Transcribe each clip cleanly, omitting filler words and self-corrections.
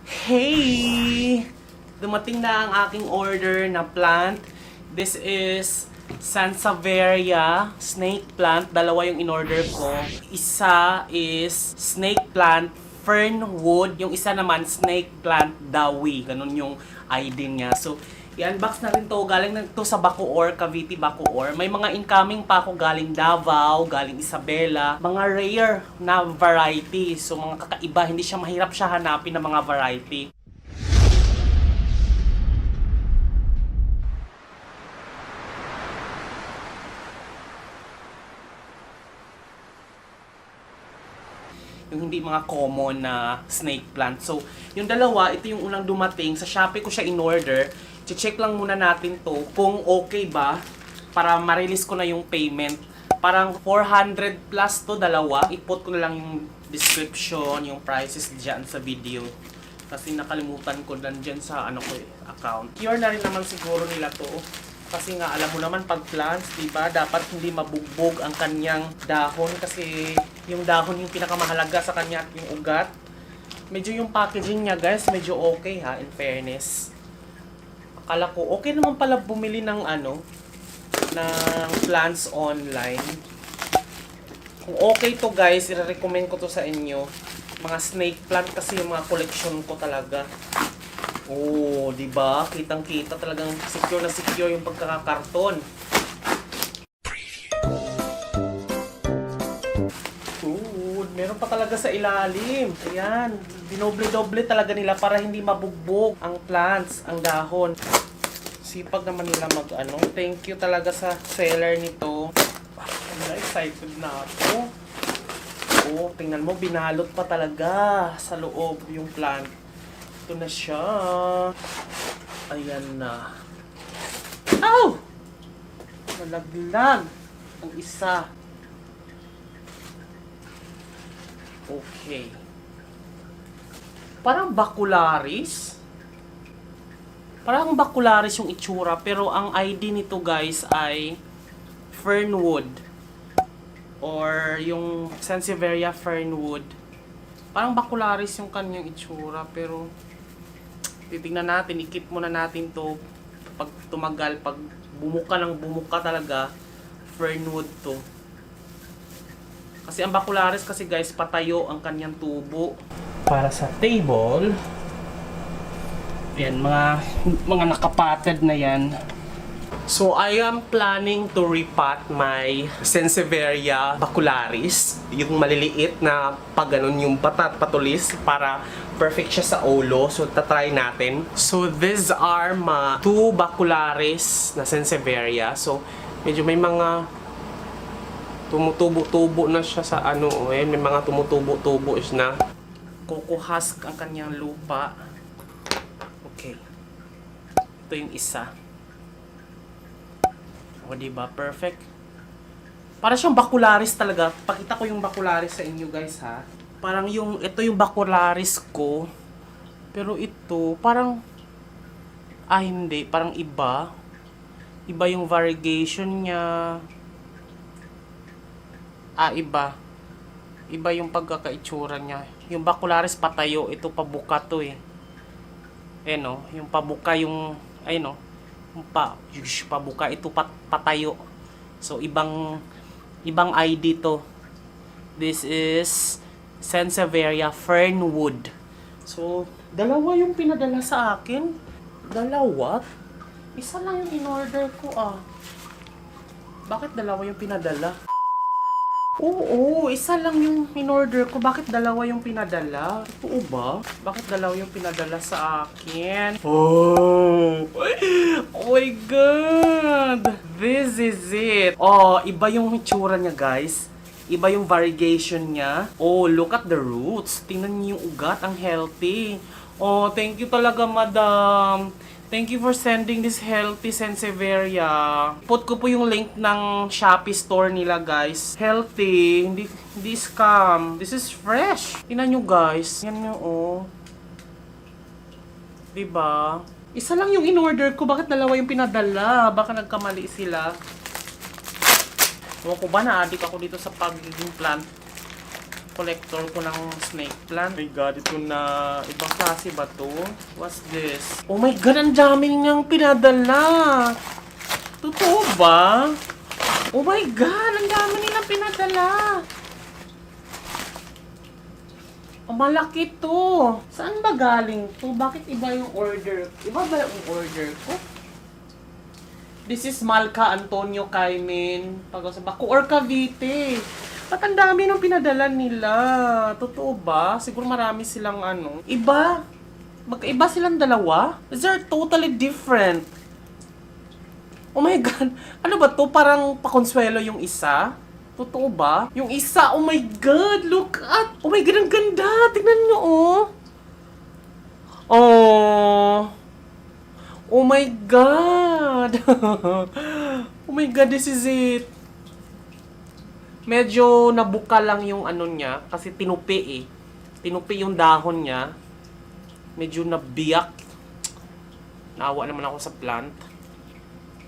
Hey! Dumating na ang aking order na plant. This is Sansevieria snake plant. Dalawa yung in-order ko. Isa is snake plant fernwood. Yung isa naman snake plant dawi. Ganun yung ID niya. So, i-unbox natin to. Galing na to sa Bacoor, Cavite, Bacoor. May mga incoming pa ako galing Davao, galing Isabela. Mga rare na variety. So, mga kakaiba. Hindi siya mahirap siya hanapin ng mga variety. Yung hindi mga common na snake plant. So, yung dalawa, ito yung unang dumating. Sa Shopee ko siya in-order. Check lang muna natin to kung okay ba para ma-release ko na yung payment. Parang 400 plus to dalawa. I-put ko na lang yung description, yung prices dyan sa video. Kasi nakalimutan ko dyan sa account. Cure na rin naman siguro nila to. Kasi nga alam mo naman pag plants, diba, dapat hindi mabugbog ang kanyang dahon kasi yung dahon yung pinakamahalaga sa kanya at yung ugat. Medyo yung packaging niya guys, medyo okay ha, in fairness. Akala ko okay naman pala bumili ng ng plants online. Kung okay to guys, i-recommend ko to sa inyo. Mga snake plant kasi yung mga collection ko talaga. Oh, di ba? Kitang-kita talagang secure na secure yung pagkakakarton. Good. Meron pa talaga sa ilalim. Ayan. Dinoble-doble talaga nila para hindi mabugbog ang plants, ang dahon. Sipag naman nila Thank you talaga sa seller nito. Excited na ako. Oh, tingnan mo, binalot pa talaga sa loob yung plant. Ito na siya. Ayan na. Ow! Nalaglag. Ang isa. Okay. Parang bacularis. Parang bacularis yung itsura. Pero ang ID nito guys ay fernwood. Or yung Sansevieria fernwood. Parang bacularis yung kanyang itsura. Pero titignan natin, i-keep muna natin to pag tumagal, pag bumuka talaga, fernwood to. Kasi ang bacularis kasi guys, patayo ang kanyang tubo. Para sa table, yan, mga nakapatid na yan. So, I am planning to repot my Sansevieria bacularis. Yung maliliit na pag ganun yung patulis para perfect siya sa ulo. So, tatry natin. So, these are my 2 bacularis na Sansevieria. So, medyo may mga tumutubo-tubo na siya sa may mga tumutubo-tubo na. Kukuhask ang kanyang lupa. Okay. Ito yung isa. O, diba? Perfect. Para siyang bacularis talaga. Pakita ko yung bacularis sa inyo guys ha. Parang ito yung bacularis ko. Pero ito, parang, hindi. Parang iba. Iba yung variegation niya. Iba. Iba yung pagkakaitsura niya. Yung bacularis patayo. Ito pabuka to eh. Yung pabuka yung, pabuka ito patayo. So ibang ID to. This is Sansevieria fernwood. So dalawa yung pinadala sa akin. Dalawa? Isa lang yung in-order ko Bakit dalawa yung pinadala? Oo, isa lang yung in-order ko. Bakit dalawa yung pinadala? Oo ba? Bakit dalawa yung pinadala sa akin? Oh my God! This is it! Oh, iba yung itsura niya, guys. Iba yung variegation niya. Oh, look at the roots. Tingnan niyo yung ugat. Ang healthy. Oh, thank you talaga, madam. Thank you for sending this healthy Sansevieria. Put ko po yung link ng Shopee store nila, guys. Healthy, hindi scam. This is fresh. Tingnan nyo, guys. Yan nyo, Diba? Isa lang yung in-order ko. Bakit dalawa yung pinadala? Baka nagkamali sila. Ewan ko ba, na-addict ako dito sa pagiging plant. collector ko ng snake plant. Oh my god, ito na. Ibang klase ba to? What's this? Oh my god, ang dami niyang pinadala. Totoo ba? Oh my god, ang dami nilang pinadala. Oh, malaki to. Saan ba galing to? Bakit iba yung order? Iba ba yung order ko? This is Malca Antonio Cayman. Baco or Cavite. Ba't ang dami nung pinadala nila? Totoo ba? Siguro marami silang ano. Iba? Magkaiba silang dalawa? They're totally different. Oh my god. Ano ba to? Parang pakonsuelo yung isa? Totoo ba? Yung isa, oh my god, look at! Oh my god, ang ganda! Tingnan nyo, oh! Oh! Oh my god! Oh my god, this is it! Medyo nabuka lang yung ano niya, kasi tinupi eh. Tinupi yung dahon niya. Medyo nabiyak. Naawa naman ako sa plant.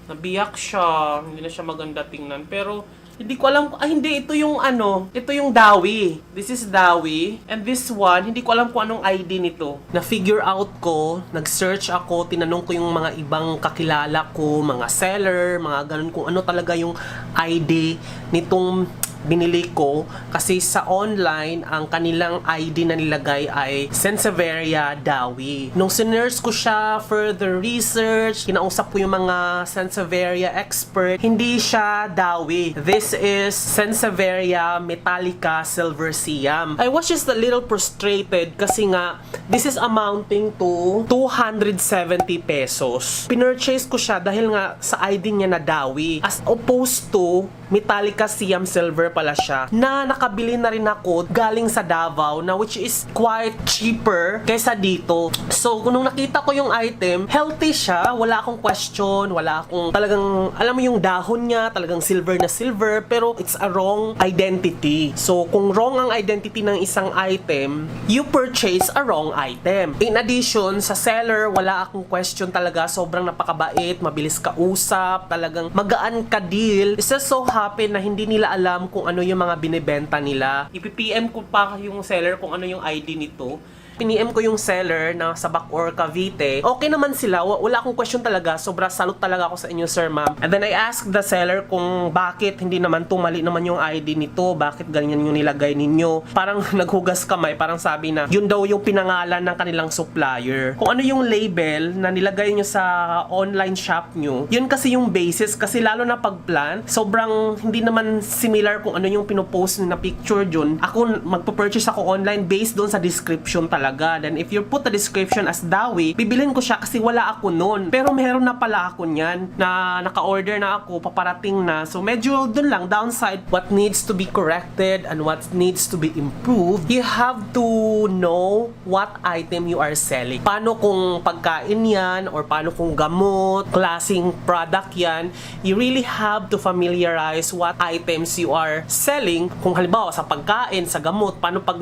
Nabiyak siya. Hindi na siya maganda tingnan. Pero, hindi ko alam, hindi, ito yung ano, ito yung Dawi. This is Dawi. And this one, hindi ko alam kung anong ID nito. Na-figure out ko, nag-search ako, tinanong ko yung mga ibang kakilala ko, mga seller, mga ganun, kung ano talaga yung ID nitong binili ko. Kasi sa online, ang kanilang ID na nilagay ay Sansevieria Dawi. Nung sinerge ko siya, further research, kinausap ko yung mga Sansevieria expert, hindi siya Dawi. This is Sansevieria Metallica Silver Siam. I was just a little frustrated kasi nga, this is amounting to 270 pesos. Pinurchase ko siya dahil nga sa ID niya na Dawi. As opposed to Metallica Siam Silver pala siya, na nakabili na rin ako galing sa Davao, na which is quite cheaper kaysa dito. So, nung nakita ko yung item, healthy siya, wala akong question, wala akong talagang, alam mo yung dahon niya, talagang silver na silver, pero it's a wrong identity. So, kung wrong ang identity ng isang item, you purchase a wrong item. In addition, sa seller, wala akong question talaga, sobrang napakabait, mabilis kausap, talagang magaan ka deal. It's just so happy na hindi nila alam kung ano yung mga binibenta nila. Ipi-PM ko pa yung seller kung ano yung ID nito. Piniem ko yung seller na sa Bacoor, Cavite. Okay naman sila. Wala akong question talaga. Sobra salute talaga ako sa inyo, sir, ma'am. And then I asked the seller kung bakit hindi naman mali naman yung ID nito. Bakit ganyan yung nilagay ninyo. Parang naghugas kamay. Parang sabi na yun daw yung pinangalan ng kanilang supplier. Kung ano yung label na nilagay nyo sa online shop nyo, yun kasi yung basis. Kasi lalo na pag-plant, sobrang hindi naman similar kung ano yung pinopost na picture dun. Ako, magpo-purchase ako online based doon sa description talaga. Then if you put the description as Dawi, bibilin ko siya kasi wala ako nun. Pero meron na pala ako niyan na naka-order na ako, paparating na. So medyo dun lang, downside, what needs to be corrected and what needs to be improved. You have to know what item you are selling. Paano kung pagkain yan or paano kung gamot, klaseng product yan. You really have to familiarize what items you are selling. Kung halimbawa sa pagkain, sa gamot, paano pag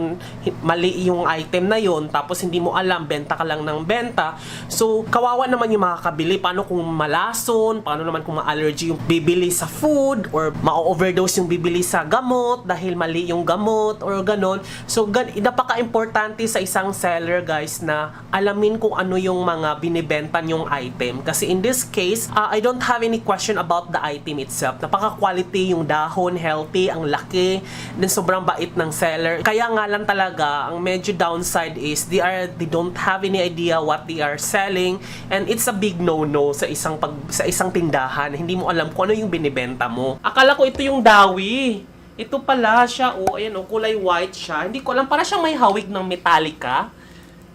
mali yung item na yun, tapos hindi mo alam, benta ka lang ng benta. So, kawawa naman yung makakabili. Paano kung malason? Paano naman kung ma-allergy yung bibili sa food? Or ma-overdose yung bibili sa gamot dahil mali yung gamot or ganon. So, napaka-importante sa isang seller, guys, na alamin kung ano yung mga binibenta nyong item. Kasi in this case, I don't have any question about the item itself. Napaka-quality yung dahon, healthy, ang laki, then sobrang bait ng seller. Kaya nga lang talaga, ang medyo downside is they don't have any idea what they are selling, and it's a big no-no sa isang tindahan. Hindi mo alam kung ano yung binibenta mo. Akala ko ito yung Dawi. Ito pala siya, oh, ayan, oh, kulay white siya. Hindi ko alam, para siyang may hawig ng Metallica,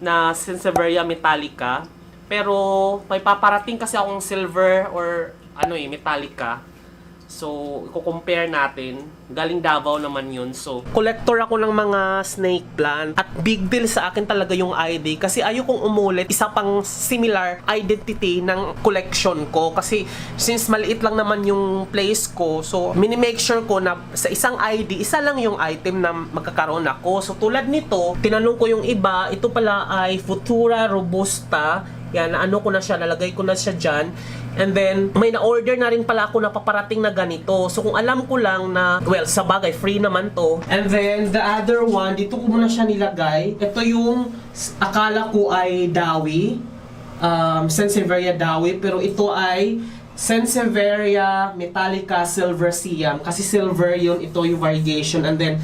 na Sansevieria Metallica. Pero may paparating kasi akong silver or ano Metallica. So, i-compare natin. Galing Davao naman yun. So, collector ako ng mga snake plant. At big deal sa akin talaga yung ID. Kasi ayokong umulit isa pang similar identity ng collection ko. Kasi since maliit lang naman yung place ko, so mini-make sure ko na sa isang ID, isa lang yung item na magkakaroon ako. So, tulad nito, tinanong ko yung iba. Ito pala ay Futura Robusta Yan, naano ko na siya, nalagay ko na siya dyan. And then, may na-order na rin pala ako na paparating na ganito. So, kung alam ko lang na, well, sa bagay, free naman to. And then, the other one, dito ko muna siya nilagay. Ito yung, akala ko ay Dawi. Sansevieria Dawi. Pero ito ay Sansevieria Metallica Silver Siam. Kasi silver yun, ito yung variegation. And then,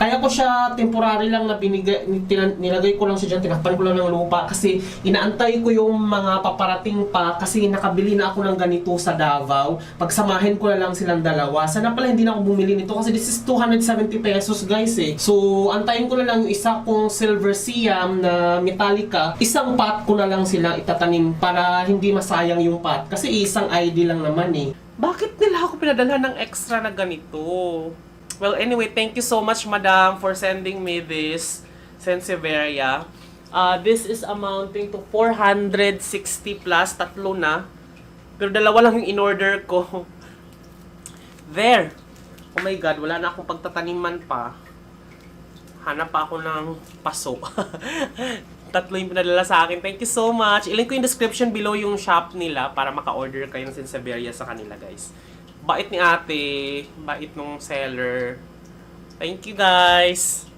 kaya ko siya temporary lang na nilagay ko lang siya dyan, tinakpan ko lang ng lupa kasi inaantay ko yung mga paparating pa kasi nakabili na ako ng ganito sa Davao. Pagsamahin ko na lang silang dalawa. Sana pala hindi na ako bumili nito kasi this is 270 pesos guys eh. So, antayin ko na lang yung isa kong Silver Siam na Metallica. Isang pot ko na lang sila itatanim para hindi masayang yung pot. Kasi isang ID lang naman eh. Bakit nila ako pinadala ng extra na ganito? Well, anyway, thank you so much, Madam, for sending me this Sansevieria. This is amounting to 460 plus, tatlo na. Pero dalawa lang yung in-order ko. There! Oh my God, wala na akong pagtataniman pa. Hanap pa ako ng paso. Tatlo yung pinadala sa akin. Thank you so much. Ilink ko yung description below yung shop nila para maka-order kayo ng Sansevieria sa kanila, guys. Bait ni ate, bait nung seller. Thank you guys!